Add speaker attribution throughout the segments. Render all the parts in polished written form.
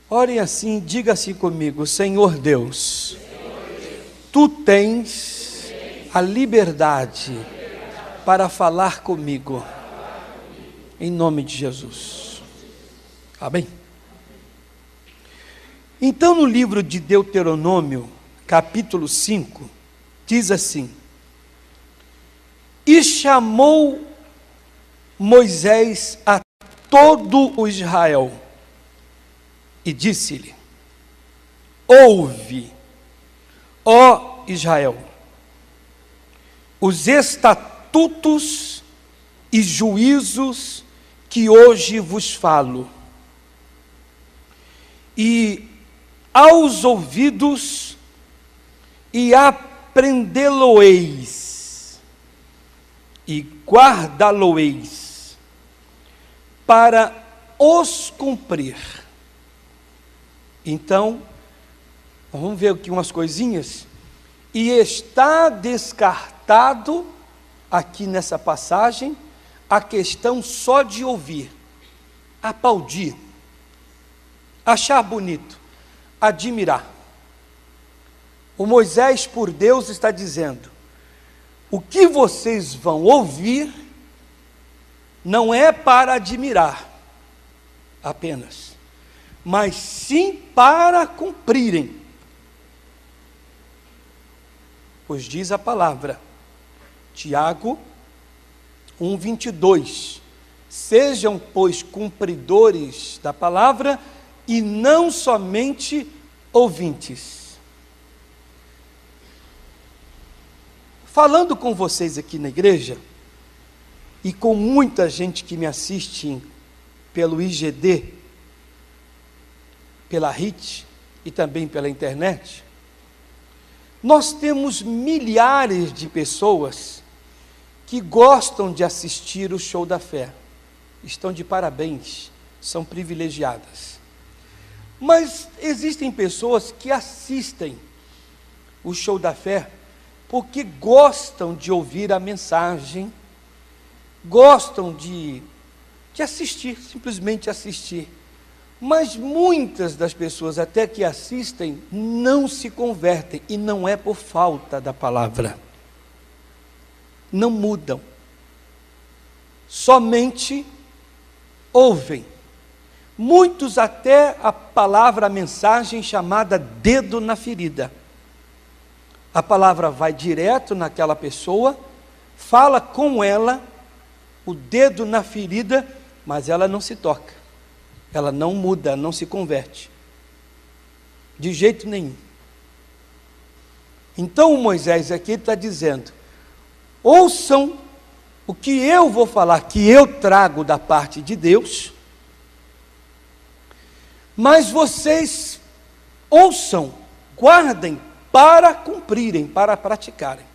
Speaker 1: Orem assim, diga assim comigo: Senhor Deus, Tu tens a liberdade para falar comigo, em nome de Jesus. Amém? Então, no livro de Deuteronômio, capítulo 5, diz assim: E chamou Moisés a todo o Israel, e disse-lhe: Ouve, ó Israel, os estatutos e juízos que hoje vos falo, e aos ouvidos, e aprendê-lo-eis, e guardá-lo-eis, para os cumprir. Então, vamos ver aqui umas coisinhas. E está descartado, aqui nessa passagem, a questão só de ouvir, aplaudir, achar bonito, admirar. O Moisés, por Deus, está dizendo: o que vocês vão ouvir não é para admirar apenas, mas sim para cumprirem. Pois diz a palavra, Tiago 1:22, sejam, pois, cumpridores da palavra e não somente ouvintes. Falando com vocês aqui na igreja, e com muita gente que me assiste pelo IGD, pela RIT e também pela internet, nós temos milhares de pessoas que gostam de assistir o show da fé. Estão de parabéns, são privilegiadas. Mas existem pessoas que assistem o show da fé porque gostam de ouvir a mensagem, gostam de assistir, simplesmente assistir. Mas muitas das pessoas até que assistem não se convertem, e não é por falta da palavra. Não mudam. Somente ouvem. Muitos até a palavra, a mensagem chamada dedo na ferida. A palavra vai direto naquela pessoa, fala com ela, o dedo na ferida, mas ela não se toca. Ela não muda, não se converte. De jeito nenhum. Então o Moisés aqui está dizendo: ouçam o que eu vou falar, que eu trago da parte de Deus, mas vocês ouçam, guardem para cumprirem, para praticarem.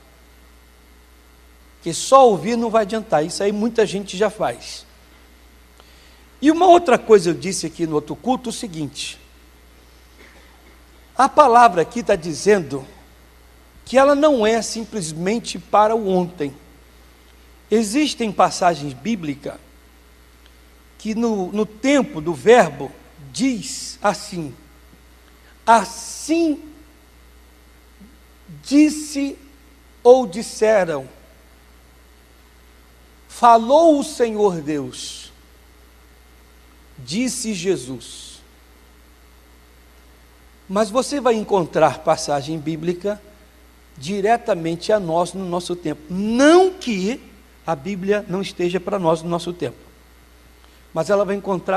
Speaker 1: Que só ouvir não vai adiantar, isso aí muita gente já faz. E uma outra coisa eu disse aqui no outro culto, o seguinte: a palavra aqui está dizendo que ela não é simplesmente para o ontem. Existem passagens bíblicas que no tempo do verbo diz assim: assim disse ou disseram, falou o Senhor Deus, disse Jesus. Mas você vai encontrar passagem bíblica diretamente a nós no nosso tempo. Não que a Bíblia não esteja para nós no nosso tempo, mas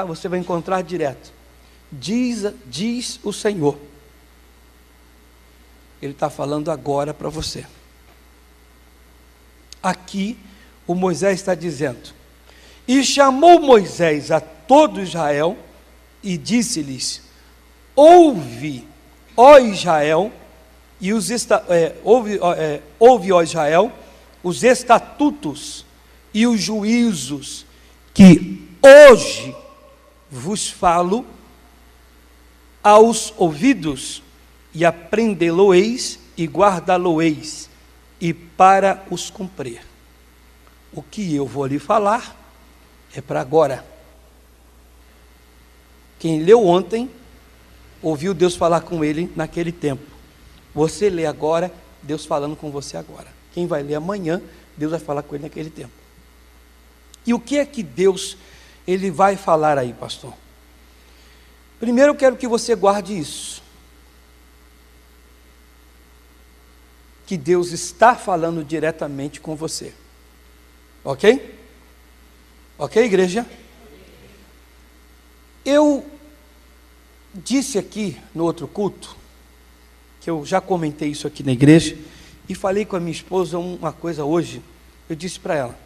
Speaker 1: você vai encontrar direto. Diz o Senhor. Ele está falando agora para você. Aqui o Moisés está dizendo: e chamou Moisés a todo Israel e disse-lhes: ouve, ó Israel, e ouve, ó Israel, os estatutos e os juízos que hoje vos falo aos ouvidos, e aprendê-lo-eis e guardá-lo-eis, e para os cumprir. O que eu vou lhe falar é para agora. Quem leu ontem ouviu Deus falar com ele naquele tempo. Você lê agora, Deus falando com você agora. Quem vai ler amanhã, Deus vai falar com ele naquele tempo. E o que é que Deus, ele vai falar aí, pastor? Primeiro eu quero que você guarde isso. Que Deus está falando diretamente com você. Ok? Ok, igreja? Eu disse aqui no outro culto, que eu já comentei isso aqui na igreja, e falei com a minha esposa uma coisa hoje. Eu disse para ela: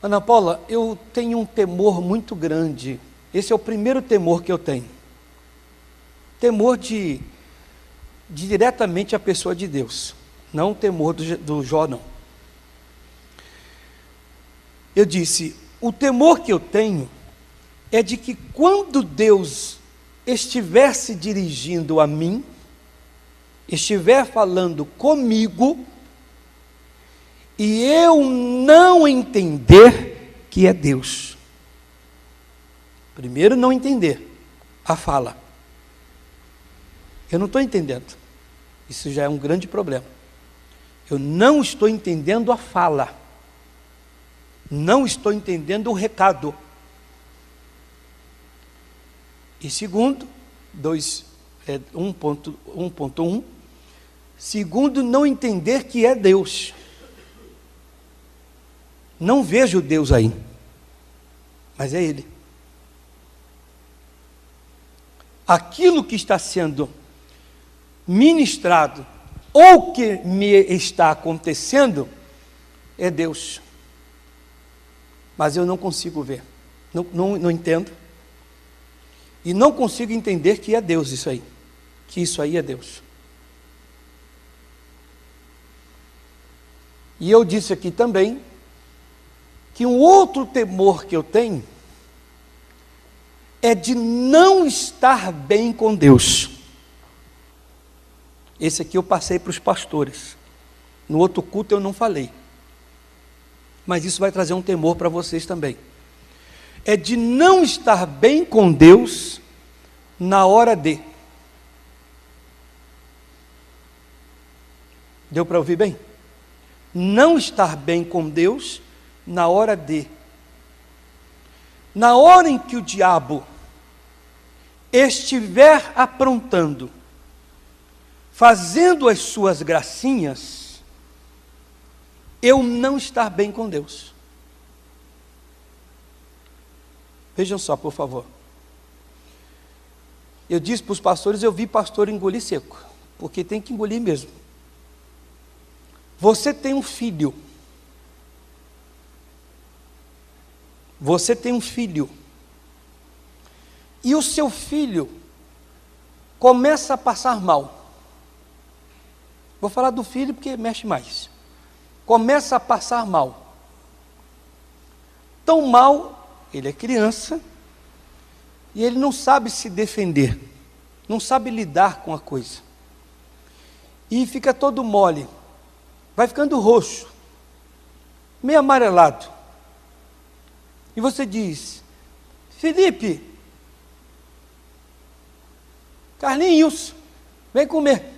Speaker 1: Ana Paula, eu tenho um temor muito grande. Esse é o primeiro temor que eu tenho. Temor de diretamente a pessoa de Deus. Não o temor do Jó, não. Eu disse, o temor que eu tenho é de que quando Deus estiver se dirigindo a mim, estiver falando comigo, e eu não entender que é Deus. Primeiro, não entender a fala. Eu não estou entendendo. Isso já é um grande problema. Eu não estou entendendo a fala. Não estou entendendo o recado. E segundo, 1.1, segundo, não entender que é Deus. Não vejo Deus aí, mas é Ele. Aquilo que está sendo ministrado, ou que me está acontecendo, é Deus. Mas eu não consigo ver, não entendo. E não consigo entender que é Deus isso aí, que isso aí é Deus. E eu disse aqui também, que um outro temor que eu tenho, é de não estar bem com Deus. Esse aqui eu passei para os pastores. No outro culto eu não falei. Mas isso vai trazer um temor para vocês também. É de não estar bem com Deus na hora de. Deu para ouvir bem? Não estar bem com Deus na hora de. Na hora em que o diabo estiver aprontando, fazendo as suas gracinhas, eu não estar bem com Deus. Vejam só, por favor. Eu disse para os pastores, eu vi pastor engolir seco, porque tem que engolir mesmo. Você tem um filho. Você tem um filho. E o seu filho começa a passar mal. Vou falar do filho porque mexe mais. Começa a passar mal. Tão mal, ele é criança, e ele não sabe se defender, não sabe lidar com a coisa. E fica todo mole, vai ficando roxo, meio amarelado. E você diz: Felipe, Carlinhos, vem comer.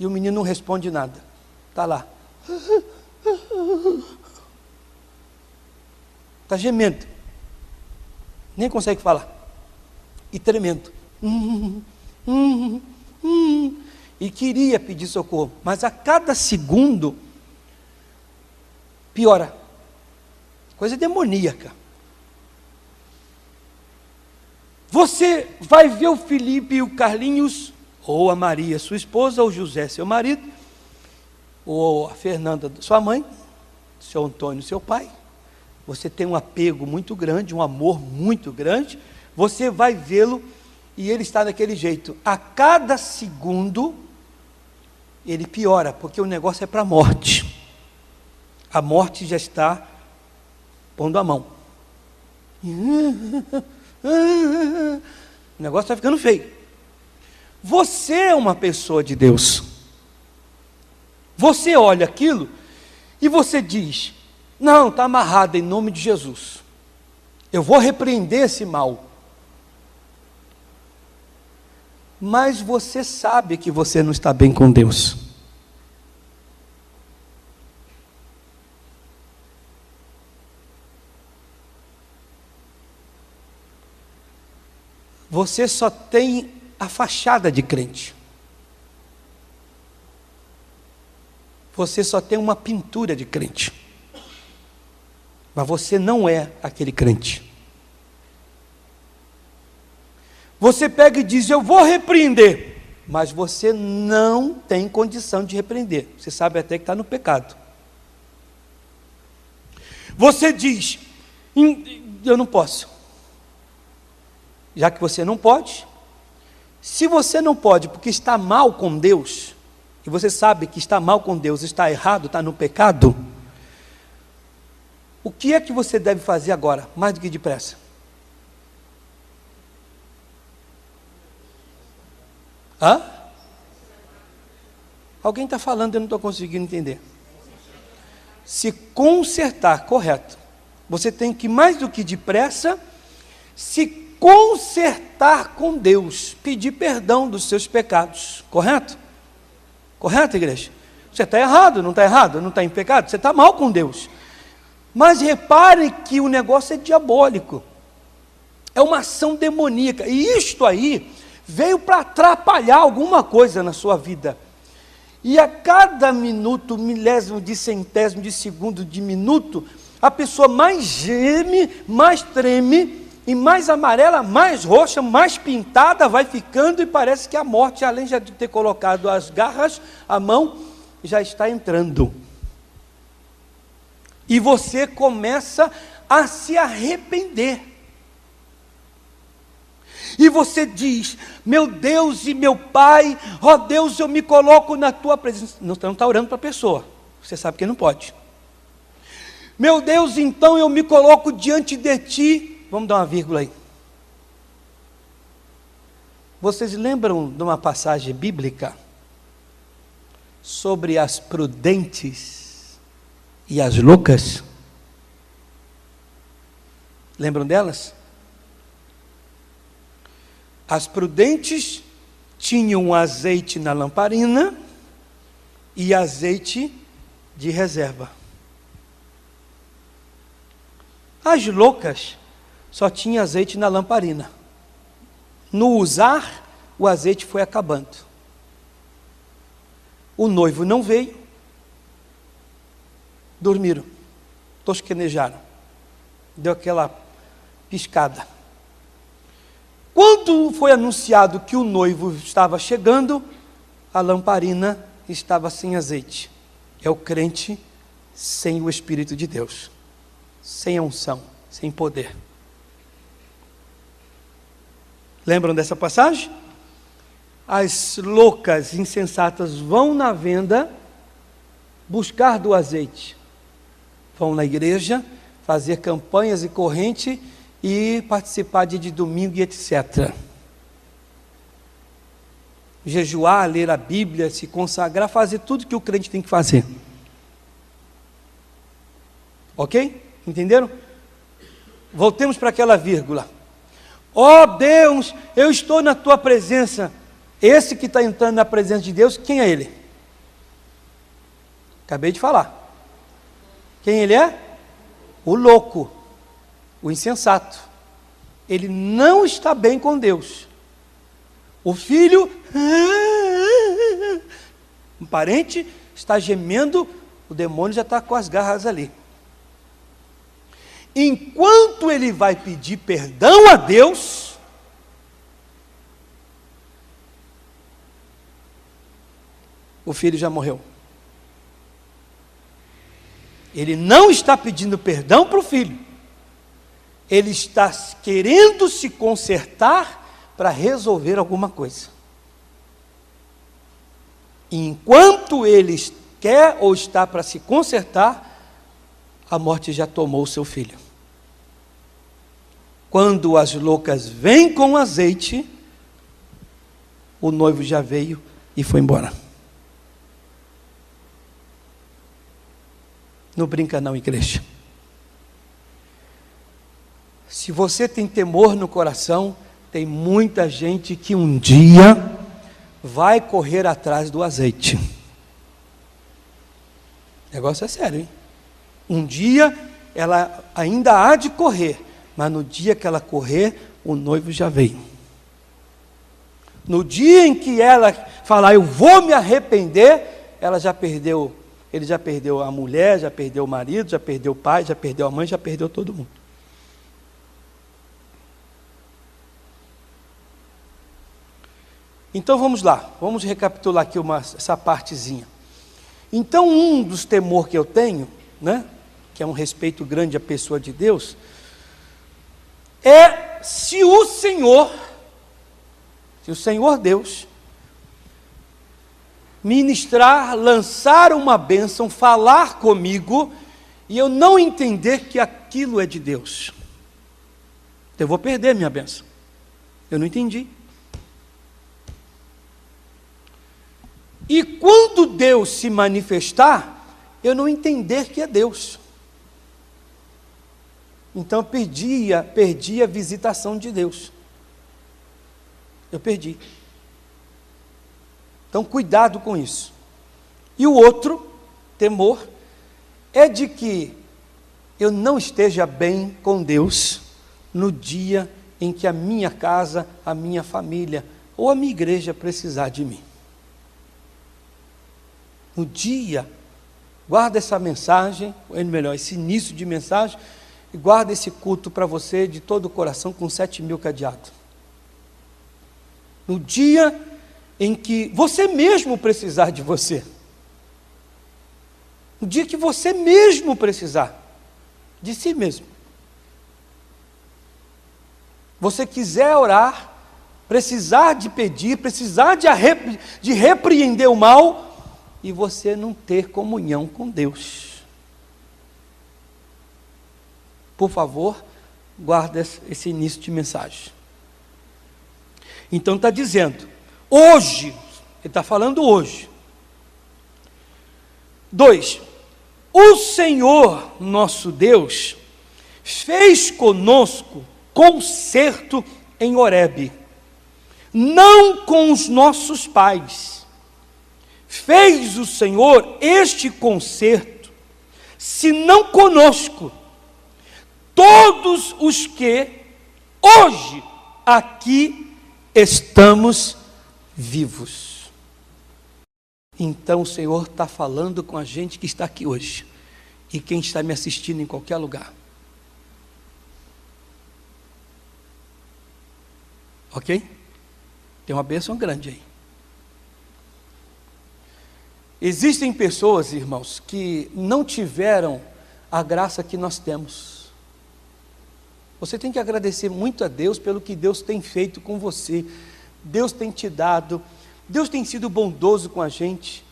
Speaker 1: E o menino não responde nada, está lá. Está gemendo, nem consegue falar, e tremendo. E queria pedir socorro, mas a cada segundo piora. Coisa demoníaca. Você vai ver o Felipe e o Carlinhos, ou a Maria, sua esposa, ou José, seu marido, ou a Fernanda, sua mãe, seu Antônio, seu pai. Você tem um apego muito grande, um amor muito grande. Você vai vê-lo e ele está daquele jeito. A cada segundo, ele piora, porque o negócio é para a morte. A morte já está pondo a mão. O negócio está ficando feio. Você é uma pessoa de Deus. Você olha aquilo e você diz: não, está amarrado em nome de Jesus. Eu vou repreender esse mal. mas você sabe que você não está bem com Deus. Você só tem a fachada de crente. Você só tem uma pintura de crente. Mas você não é aquele crente. Você pega e diz, eu vou repreender, mas você não tem condição de repreender. Você sabe até que está no pecado. Você diz, eu não posso. Já que você não pode, se você não pode porque está mal com Deus, e você sabe que está mal com Deus, está errado, está no pecado, o que é que você deve fazer agora, mais do que depressa? Hã? Alguém está falando, eu não estou conseguindo entender. Se consertar, correto. Você tem que, mais do que depressa, se consertar com Deus, pedir perdão dos seus pecados, correto? Correto, igreja? Você está errado, não está errado? Não está em pecado? Você está mal com Deus. Mas reparem que o negócio é diabólico. É uma ação demoníaca. E isto aí veio para atrapalhar alguma coisa na sua vida. E a cada minuto, milésimo de centésimo de segundo de minuto, a pessoa mais geme, mais treme, e mais amarela, mais roxa, mais pintada vai ficando, e parece que a morte, além de ter colocado as garras, a mão, já está entrando. E você começa a se arrepender. E você diz, meu Deus e meu Pai, ó Deus, eu me coloco na tua presença. Não está orando para a pessoa, você sabe que não pode. Meu Deus, então eu me coloco diante de ti. Vamos dar uma vírgula aí. Vocês lembram de uma passagem bíblica sobre as prudentes e as loucas? Lembram delas? As prudentes tinham azeite na lamparina e azeite de reserva. As loucas só tinham azeite na lamparina. No usar, o azeite foi acabando. O noivo não veio. Dormiram, tosquenejaram, deu aquela piscada. Quando foi anunciado que o noivo estava chegando, a lamparina estava sem azeite. É o crente sem o Espírito de Deus, sem a unção, sem poder. Lembram dessa passagem? As loucas insensatas vão na venda buscar do azeite. Vão na igreja fazer campanhas e corrente e participar de domingo e etc. Jejuar, ler a Bíblia, se consagrar, fazer tudo que o crente tem que fazer. Ok? Entenderam? Voltemos para aquela vírgula. Ó Deus, eu estou na tua presença. Esse que está entrando na presença de Deus, quem é ele? Acabei de falar. Quem ele é? O louco, o insensato. Ele não está bem com Deus. O filho, um parente, está gemendo, o demônio já está com as garras ali. Enquanto ele vai pedir perdão a Deus, o filho já morreu. Ele não está pedindo perdão para o filho. Ele está querendo se consertar para resolver alguma coisa. E enquanto ele quer ou está para se consertar, a morte já tomou o seu filho. Quando as loucas vêm com azeite, o noivo já veio e foi embora. Não brinca não, igreja. Se você tem temor no coração, Tem muita gente que um dia vai correr atrás do azeite. O negócio é sério, hein? Um dia ela ainda há de correr, mas no dia que ela correr, o noivo já veio. No dia em que ela falar, eu vou me arrepender, ele já perdeu a mulher, já perdeu o marido, já perdeu o pai, já perdeu a mãe, já perdeu todo mundo. Então vamos lá, vamos recapitular aqui essa partezinha. Então um dos temores que eu tenho, né, que é um respeito grande à pessoa de Deus, é se o Senhor Deus ministrar, lançar uma bênção, falar comigo, e eu não entender que aquilo é de Deus, eu vou perder minha bênção. Eu não entendi. E quando Deus se manifestar, eu não entender que é Deus. Então perdi a visitação de Deus. Eu perdi. Então cuidado com isso. E o outro temor é de que eu não esteja bem com Deus no dia em que a minha casa, a minha família ou a minha igreja precisar de mim. No dia, guarda essa mensagem, ou melhor, esse início de mensagem, e guarda esse culto para você de todo o coração com 7.000 cadeados. No dia em que você mesmo precisar de você, no dia que você mesmo precisar de si mesmo, você quiser orar, precisar de pedir, precisar de repreender o mal, e você não ter comunhão com Deus. Por favor, guarda esse início de mensagem. Então está dizendo, hoje, ele está falando hoje. 2, o Senhor nosso Deus fez conosco concerto em Horebe, não com os nossos pais. Fez o Senhor este concerto, se não conosco, todos os que hoje aqui estamos vivos. Então o Senhor está falando com a gente que está aqui hoje, e quem está me assistindo em qualquer lugar. Ok? Tem uma bênção grande aí. Existem pessoas, irmãos, que não tiveram a graça que nós temos. Você tem que agradecer muito a Deus pelo que Deus tem feito com você. Deus tem te dado, Deus tem sido bondoso com a gente.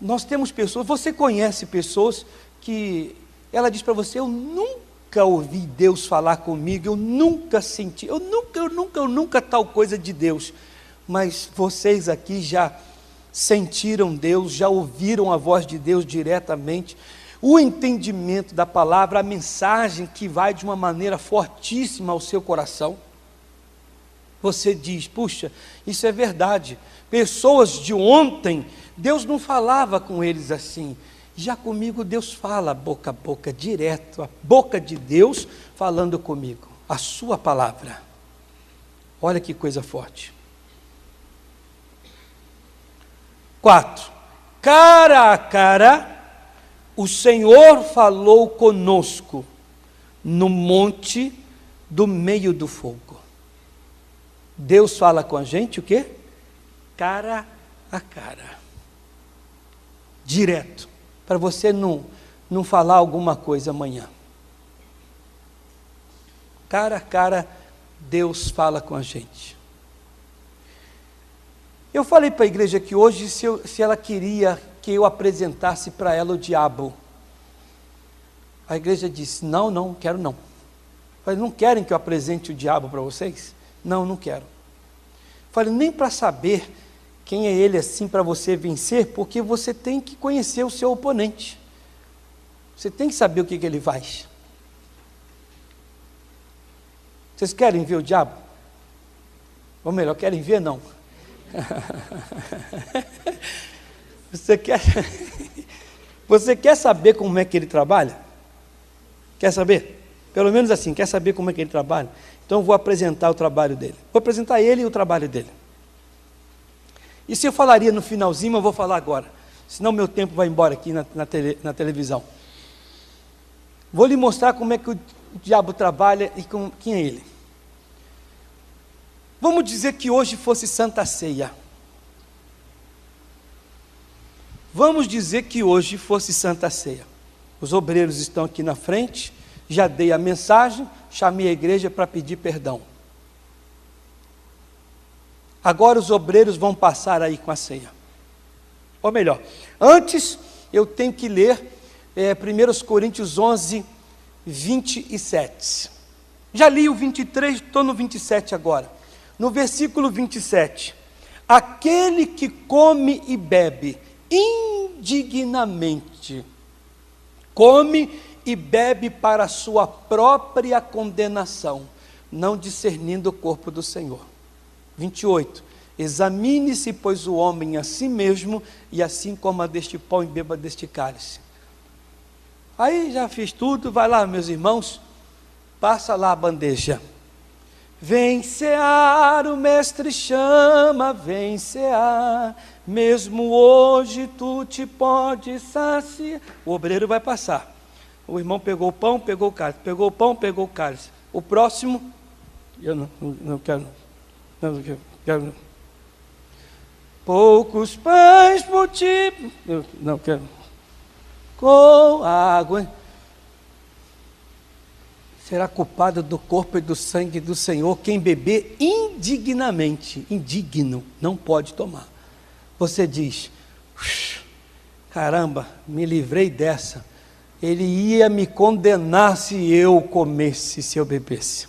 Speaker 1: Nós temos pessoas, você conhece pessoas que ela diz para você, eu nunca ouvi Deus falar comigo, eu nunca senti, eu nunca tal coisa de Deus. Mas vocês aqui já sentiram Deus, já ouviram a voz de Deus diretamente, o entendimento da palavra, a mensagem que vai de uma maneira fortíssima ao seu coração. Você diz, puxa, isso é verdade, pessoas de ontem, Deus não falava com eles assim, já comigo Deus fala boca a boca, direto, a boca de Deus falando comigo, a sua palavra. Olha que coisa forte. 4, cara a cara, o Senhor falou conosco no monte do meio do fogo. Deus fala com a gente o quê? Cara a cara. Direto. Para você não falar alguma coisa amanhã. Cara a cara, Deus fala com a gente. Eu falei para a igreja aqui hoje se ela queria que eu apresentasse para ela o diabo. A igreja disse, não quero não. Eu falei, não querem que eu apresente o diabo para vocês? Não quero. Eu falei, nem para saber quem é ele assim para você vencer, porque você tem que conhecer o seu oponente. Você tem que saber o que ele faz. Vocês querem ver o diabo? Ou melhor, querem ver? Não. Você quer saber como é que ele trabalha? Quer saber? Pelo menos assim, quer saber como é que ele trabalha? Então eu vou apresentar o trabalho dele. Vou apresentar ele e o trabalho dele. E se eu falaria no finalzinho, eu vou falar agora. Senão meu tempo vai embora aqui na televisão. Vou lhe mostrar como é que o diabo trabalha e quem é ele. Vamos dizer que hoje fosse Santa Ceia. Vamos dizer que hoje fosse Santa Ceia. Os obreiros estão aqui na frente, já dei a mensagem, chamei a igreja para pedir perdão. Agora os obreiros vão passar aí com a ceia. Ou melhor, antes eu tenho que ler 1 Coríntios 11, 27. Já li o 23, estou no 27 agora. No versículo 27, aquele que come e bebe indignamente, come e bebe para a sua própria condenação, não discernindo o corpo do Senhor. 28, examine-se, pois, o homem a si mesmo, e assim coma deste pão e beba deste cálice. Aí já fiz tudo, vai lá, meus irmãos, passa lá a bandeja. Vem cear, o mestre chama, vem cear, mesmo hoje tu te podes saciar. O obreiro vai passar. O irmão pegou o pão, pegou o cálice, pegou o pão, pegou o cálice. O próximo, eu não quero, não quero. Poucos pães por ti, eu não quero. Com água. Será culpado do corpo e do sangue do Senhor quem beber indignamente. Indigno, não pode tomar. Você diz, caramba, me livrei dessa. Ele ia me condenar se eu comesse, se eu bebesse.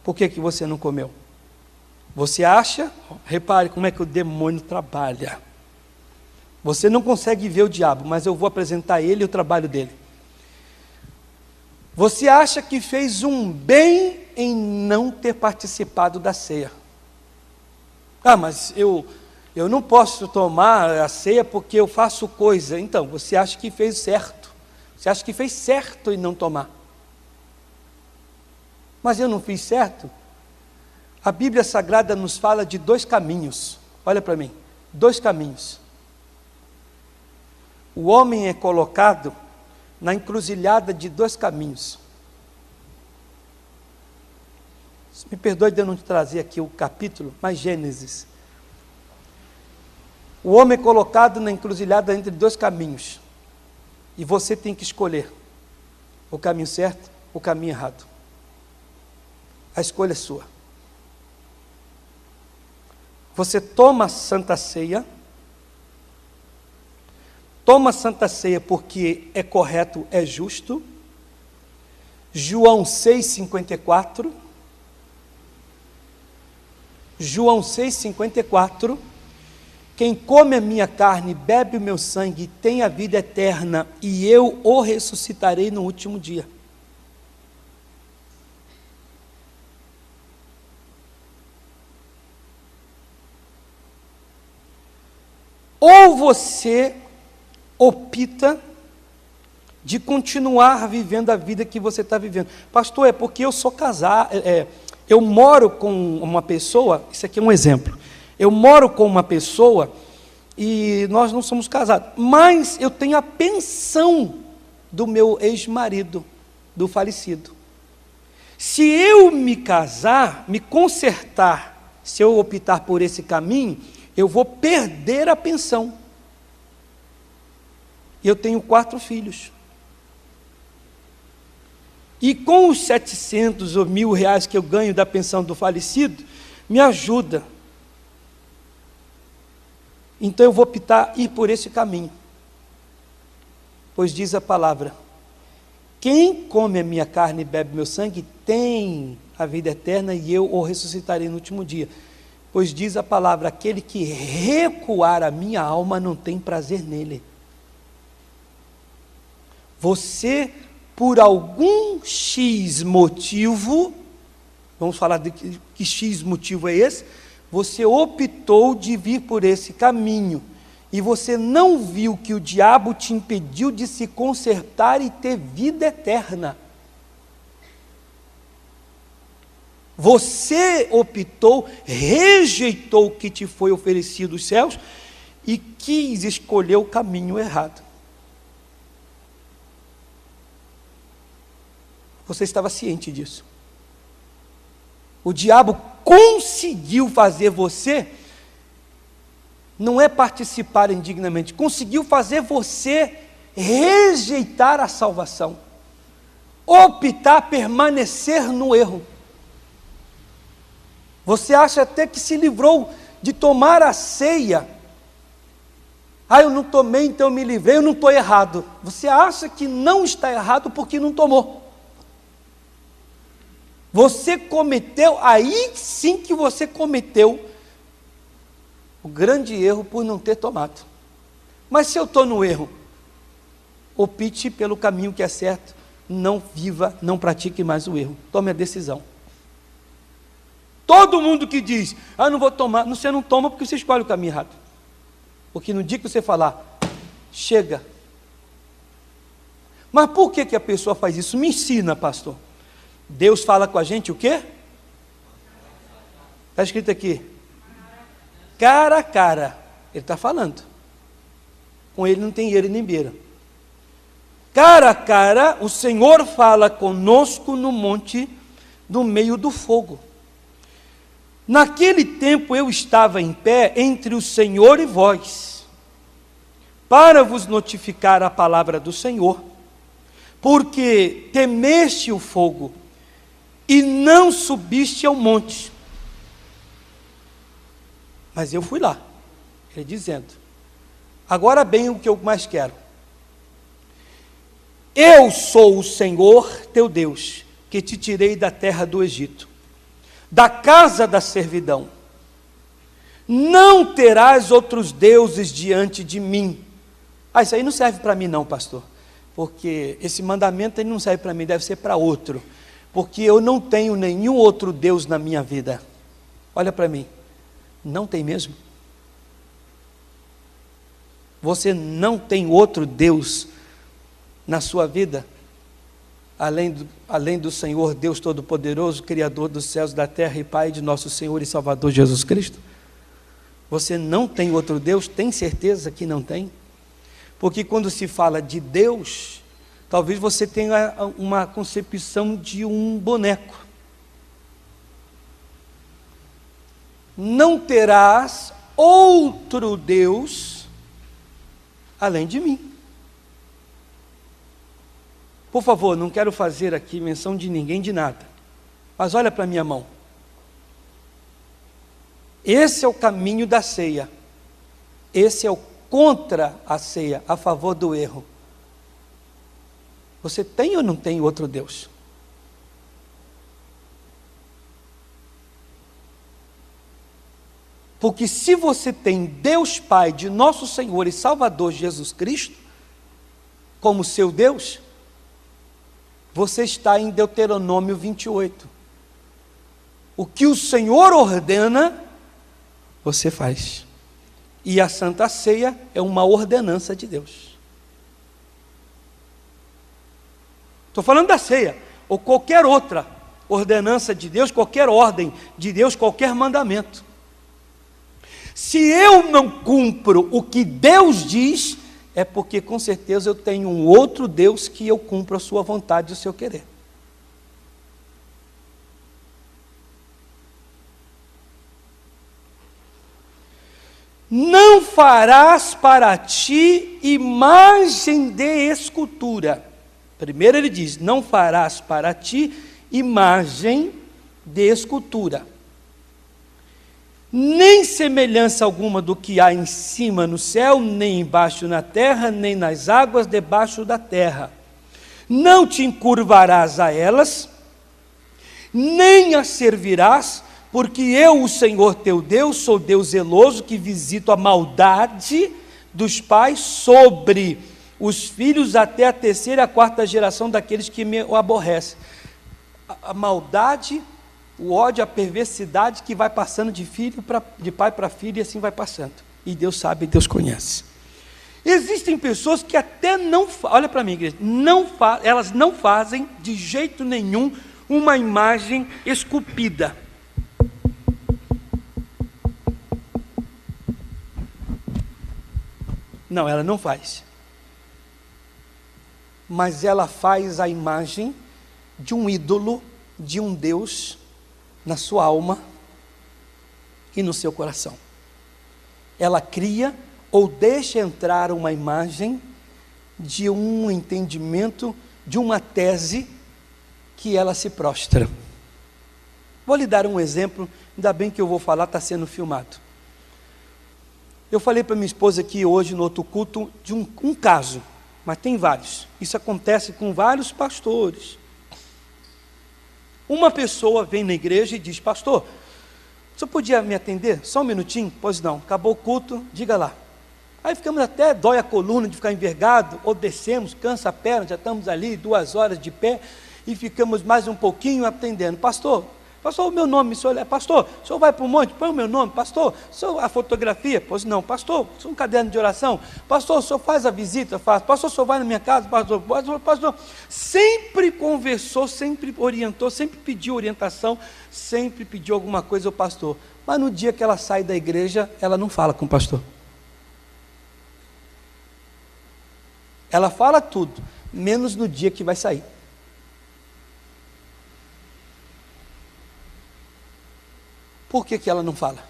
Speaker 1: Por que você não comeu? Você acha, repare como é que o demônio trabalha. Você não consegue ver o diabo, mas eu vou apresentar ele e o trabalho dele. Você acha que fez um bem em não ter participado da ceia. Ah, mas eu não posso tomar a ceia porque eu faço coisa. Então, você acha que fez certo. Você acha que fez certo em não tomar. Mas eu não fiz certo. A Bíblia Sagrada nos fala de 2 caminhos. Olha para mim, 2 caminhos. O homem é colocado na encruzilhada de 2 caminhos. Me perdoe de eu não te trazer aqui o capítulo, mas Gênesis. O homem é colocado na encruzilhada entre 2 caminhos. E você tem que escolher o caminho certo, o caminho errado. A escolha é sua. Você toma a Santa Ceia. Toma a Santa Ceia porque é correto, é justo. João 6,54. João 6,54. Quem come a minha carne, bebe o meu sangue, tem a vida eterna, e eu o ressuscitarei no último dia. Ou você opta de continuar vivendo a vida que você está vivendo. Pastor, é porque eu sou casado, eu moro com uma pessoa, isso aqui é um exemplo, eu moro com uma pessoa e nós não somos casados, mas eu tenho a pensão do meu ex-marido, do falecido. Se eu me casar, me consertar, se eu optar por esse caminho, eu vou perder a pensão. Eu tenho 4 filhos. E com os 700 ou 1.000 reais que eu ganho da pensão do falecido, me ajuda. Então eu vou optar ir por esse caminho. Pois diz a palavra, quem come a minha carne e bebe meu sangue, tem a vida eterna e eu o ressuscitarei no último dia. Pois diz a palavra, aquele que recuar a minha alma não tem prazer nele. Você por algum X motivo, vamos falar de que X motivo é esse, você optou de vir por esse caminho, e você não viu que o diabo te impediu de se consertar e ter vida eterna. Você optou, rejeitou o que te foi oferecido dos céus e quis escolher o caminho errado. Você estava ciente disso. O diabo conseguiu fazer você, não é participar indignamente, conseguiu fazer você rejeitar a salvação, optar, permanecer no erro. Você acha até que se livrou de tomar a ceia. Eu não tomei, então eu me livrei, eu não estou errado. Você acha que não está errado porque não tomou. Você cometeu, aí sim que você cometeu o grande erro por não ter tomado. Mas se eu estou no erro, opte pelo caminho que é certo, não viva, não pratique mais o erro. Tome a decisão. Todo mundo que diz, não vou tomar, você não toma porque você escolhe o caminho errado. Porque no dia que você falar, chega. Mas por que a pessoa faz isso? Me ensina, pastor. Deus fala com a gente o quê? Está escrito aqui. Cara a cara. Ele está falando. Com ele não tem eira nem beira. Cara a cara, o Senhor fala conosco no monte, no meio do fogo. Naquele tempo eu estava em pé entre o Senhor e vós, para vos notificar a palavra do Senhor, porque temeste o fogo, e não subiste ao monte. Mas eu fui lá, ele dizendo, agora bem o que eu mais quero. Eu sou o Senhor teu Deus, que te tirei da terra do Egito, da casa da servidão. Não terás outros deuses diante de mim. Isso aí não serve para mim não, pastor, porque esse mandamento ele não serve para mim, deve ser para outro, porque eu não tenho nenhum outro Deus na minha vida. Olha para mim, não tem mesmo? Você não tem outro Deus na sua vida? Além do Senhor Deus Todo-Poderoso, Criador dos céus, da terra e Pai de nosso Senhor e Salvador Jesus Cristo? Você não tem outro Deus? Tem certeza que não tem? Porque quando se fala de Deus, talvez você tenha uma concepção de um boneco. Não terás outro Deus além de mim. Por favor, não quero fazer aqui menção de ninguém, de nada. Mas olha para a minha mão. Esse é o caminho da ceia. Esse é o contra a ceia, a favor do erro. Você tem ou não tem outro Deus? Porque se você tem Deus Pai de nosso Senhor e Salvador Jesus Cristo, como seu Deus, você está em Deuteronômio 28. O que o Senhor ordena, você faz. E a Santa Ceia é uma ordenança de Deus. Estou falando da ceia, ou qualquer outra ordenança de Deus, qualquer ordem de Deus, qualquer mandamento. Se eu não cumpro o que Deus diz, é porque com certeza eu tenho um outro Deus que eu cumpro a sua vontade e o seu querer. Não farás para ti imagem de escultura. Primeiro ele diz, não farás para ti imagem de escultura, nem semelhança alguma do que há em cima no céu, nem embaixo na terra, nem nas águas debaixo da terra. Não te encurvarás a elas, nem as servirás, porque eu, o Senhor teu Deus, sou Deus zeloso, que visito a maldade dos pais sobre os filhos até a terceira e a quarta geração daqueles que me aborrecem. A maldade, o ódio, a perversidade que vai passando de pai para filho, e assim vai passando. E Deus sabe, Deus conhece. Existem pessoas que até não, olha para mim, igreja, elas não fazem de jeito nenhum uma imagem esculpida. Não, ela não faz. Mas ela faz a imagem de um ídolo, de um Deus, na sua alma e no seu coração. Ela cria ou deixa entrar uma imagem de um entendimento, de uma tese que ela se prostra. Vou lhe dar um exemplo, ainda bem que eu vou falar, está sendo filmado. Eu falei para minha esposa aqui hoje no outro culto de um caso, mas tem vários. Isso acontece com vários pastores. Uma pessoa vem na igreja e diz: pastor, o senhor podia me atender? Só um minutinho? Pois não, acabou o culto, diga lá. Aí ficamos até, dói a coluna de ficar envergado, ou descemos, cansa a perna, já estamos ali 2 horas de pé, e ficamos mais um pouquinho atendendo. Pastor, o meu nome, pastor, o senhor vai para o monte, põe o meu nome, pastor, a fotografia, pois não, pastor, um caderno de oração, pastor, o senhor faz a visita, faz, pastor, o senhor vai na minha casa, pastor, sempre conversou, sempre orientou, sempre pediu orientação, sempre pediu alguma coisa ao pastor, mas no dia que ela sai da igreja, ela não fala com o pastor. Ela fala tudo, menos no dia que vai sair. Por que ela não fala?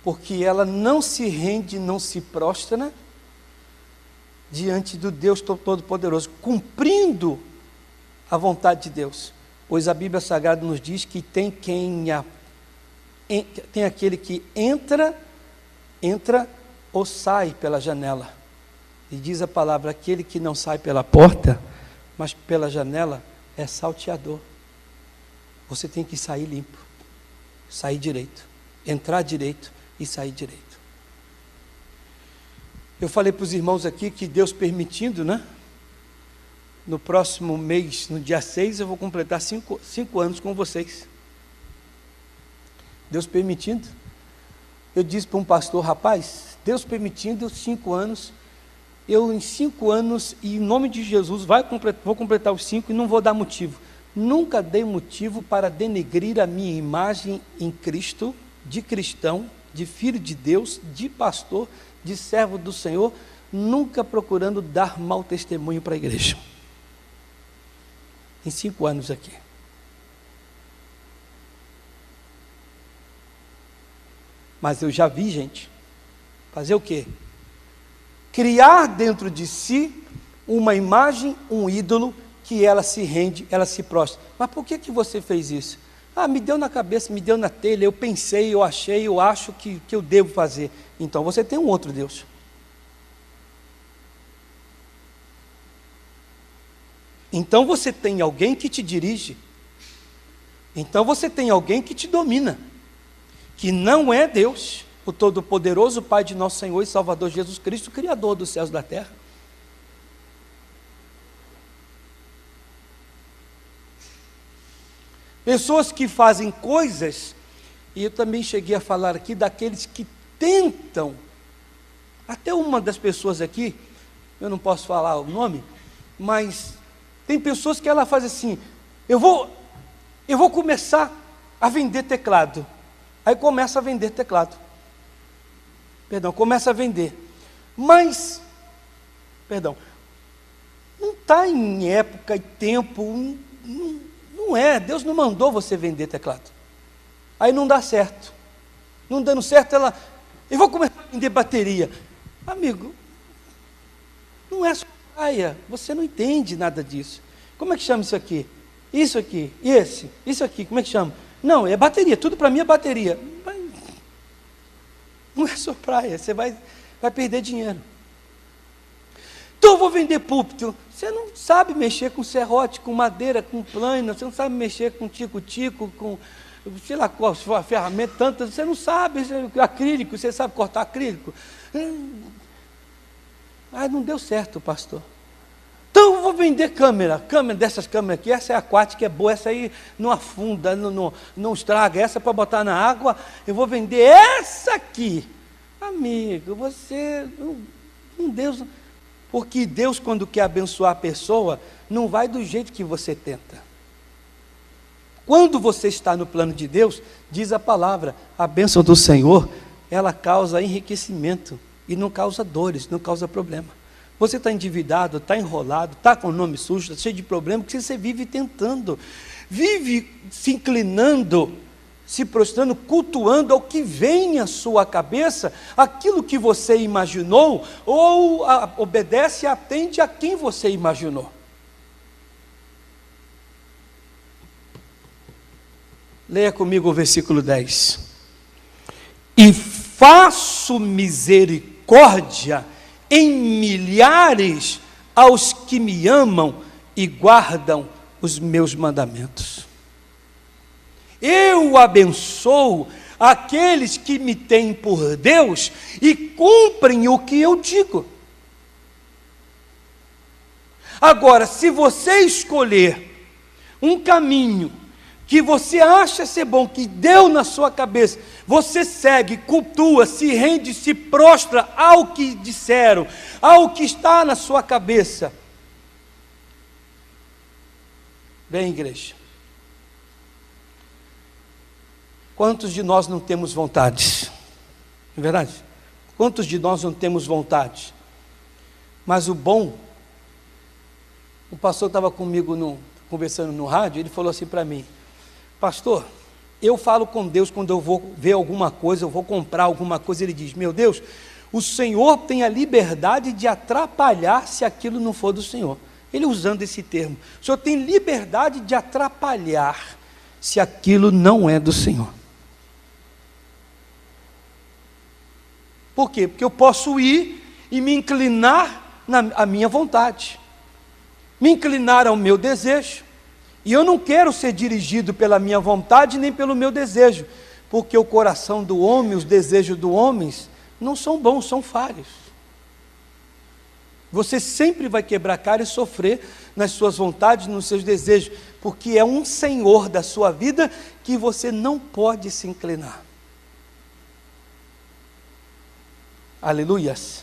Speaker 1: Porque ela não se rende, não se prostra diante do Deus Todo-Poderoso, cumprindo a vontade de Deus. Pois a Bíblia Sagrada nos diz que tem aquele que entra ou sai pela janela. E diz a palavra, aquele que não sai pela porta, mas pela janela, é salteador. Você tem que sair limpo, sair direito, entrar direito e sair direito. Eu falei para os irmãos aqui que Deus permitindo, né? No próximo mês, no dia 6, eu vou completar 5 anos com vocês. Deus permitindo. Eu disse para um pastor: rapaz, Deus permitindo, 5 anos, eu em 5 anos, e em nome de Jesus, vou completar os 5 e não vou dar motivo. Nunca dei motivo para denegrir a minha imagem em Cristo, de cristão, de filho de Deus, de pastor, de servo do Senhor, nunca procurando dar mau testemunho para a igreja. Em 5 anos aqui. Mas eu já vi gente fazer o quê? Criar dentro de si uma imagem, um ídolo, que ela se rende, ela se prostra. Mas por que você fez isso? Me deu na cabeça, me deu na telha, eu pensei, eu achei, eu acho que eu devo fazer. Então você tem um outro Deus. Então você tem alguém que te dirige. Então você tem alguém que te domina, que não é Deus, o Todo-Poderoso, Pai de nosso Senhor e Salvador Jesus Cristo, Criador dos céus e da terra. Pessoas que fazem coisas, e eu também cheguei a falar aqui daqueles que tentam, até uma das pessoas aqui, eu não posso falar o nome, mas tem pessoas que ela faz assim: eu vou começar a vender teclado. Aí começa a vender teclado. Começa a vender. Mas, não está em época e tempo, não é, Deus não mandou você vender teclado. Aí não dá certo. Não dando certo, eu vou começar a vender bateria. Amigo, não é sua praia, você não entende nada disso. Como é que chama isso aqui? Isso aqui, isso aqui, como é que chama? Não, é bateria, tudo para mim é bateria. Mas não é sua praia, você vai perder dinheiro. Então eu vou vender púlpito. Você não sabe mexer com serrote, com madeira, com plano, você não sabe mexer com tico-tico, com, sei lá, qual a ferramenta, tantas, você não sabe, acrílico, você sabe cortar acrílico. Ah, não deu certo, pastor. Então eu vou vender câmera dessas câmeras aqui, essa é aquática, é boa, essa aí não afunda, não estraga, essa para botar na água, eu vou vender essa aqui. Amigo, você, Deus, porque Deus quando quer abençoar a pessoa, não vai do jeito que você tenta. Quando você está no plano de Deus, diz a palavra, a bênção do Senhor, ela causa enriquecimento, e não causa dores, não causa problema. Você está endividado, está enrolado, está com o nome sujo, está cheio de problemas, que você vive tentando, vive se inclinando, se prostrando, cultuando ao que vem à sua cabeça, aquilo que você imaginou, ou obedece e atende a quem você imaginou. Leia comigo o versículo 10. E faço misericórdia em milhares aos que me amam e guardam os meus mandamentos. Eu abençoo aqueles que me têm por Deus e cumprem o que eu digo. Agora, se você escolher um caminho que você acha ser bom, que deu na sua cabeça, você segue, cultua, se rende, se prostra ao que disseram, ao que está na sua cabeça. Bem, igreja, quantos de nós não temos vontade? Não é verdade? Quantos de nós não temos vontade? Mas o pastor estava comigo conversando no rádio, ele falou assim para mim: pastor, eu falo com Deus quando eu vou ver alguma coisa, eu vou comprar alguma coisa, ele diz: meu Deus, o Senhor tem a liberdade de atrapalhar se aquilo não for do Senhor. Ele usando esse termo, o Senhor tem liberdade de atrapalhar se aquilo não é do Senhor. Por quê? Porque eu posso ir e me inclinar à minha vontade, me inclinar ao meu desejo, e eu não quero ser dirigido pela minha vontade nem pelo meu desejo, porque o coração do homem, os desejos do homem não são bons, são falhos. Você sempre vai quebrar a cara e sofrer nas suas vontades, nos seus desejos, porque é um Senhor da sua vida que você não pode se inclinar. Aleluias.